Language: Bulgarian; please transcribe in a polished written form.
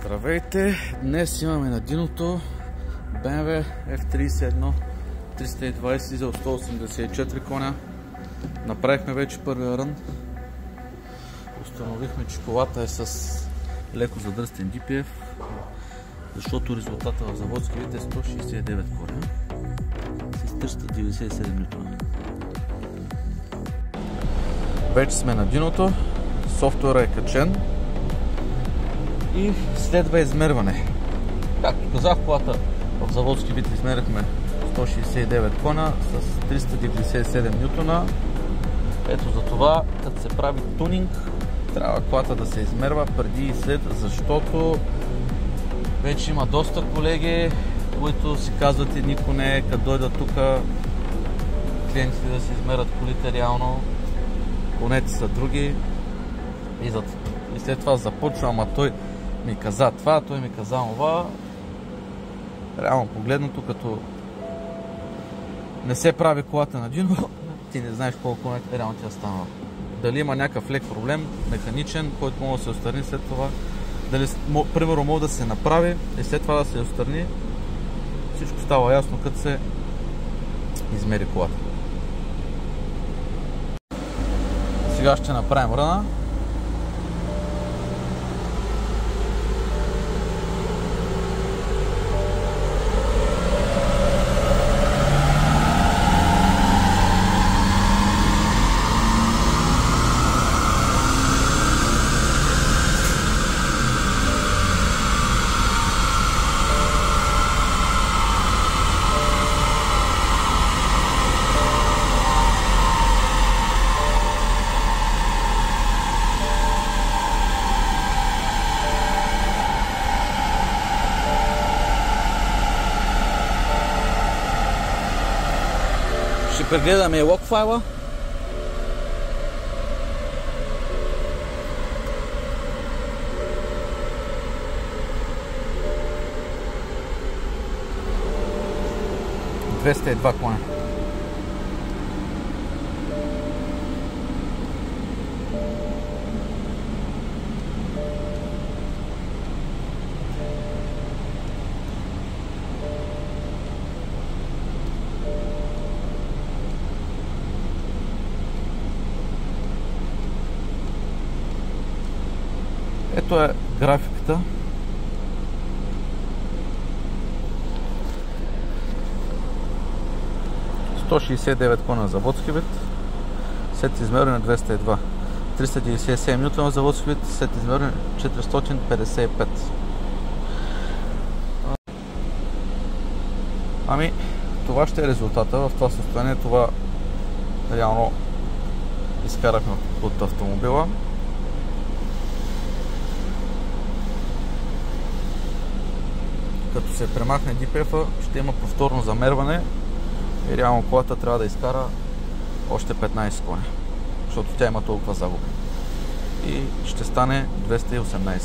Здравейте! Днес имаме на диното BMW F31 320 за 184 коня. Направихме вече първия рън. Установихме, че колата е с леко задръстен DPF, защото резултата в заводски вид е 169 коня с 397 Н. Вече сме на диното, софтуера е качен и следва измерване. Както казах, колата в заводски вид измерихме 169 кона с 397 Н. Ето за това, като се прави тунинг, трябва колата да се измерва преди и след, защото вече има доста колеги, които си казват едни коне, като дойдат тук клиентите да се измерят колите реално, конете са други и след това започва, ама той ми каза това, той ми каза това. Реално погледнато, като не се прави колата на дино, ти не знаеш колко реално ти е станало. Дали има някакъв лек проблем, механичен, който може да се отстрани след това. Дали, примерно, може да се направи и след това да се отстрани. Всичко става ясно, като се измери колата. Сега ще направим ръна. Ще прегледаме лог файла. Двеста два коня. Ето е графиката. ...169 кона заводски вид, след измерване 202. 397 Н заводски вид, след измерване 455. Ами, това ще е резултата в това състояние. Това реално изкарахме от автомобила. Като се премахне DPF-а, ще има повторно замерване и реално колата трябва да изкара още 15 коня, защото тя има толкова загуби. И ще стане 218.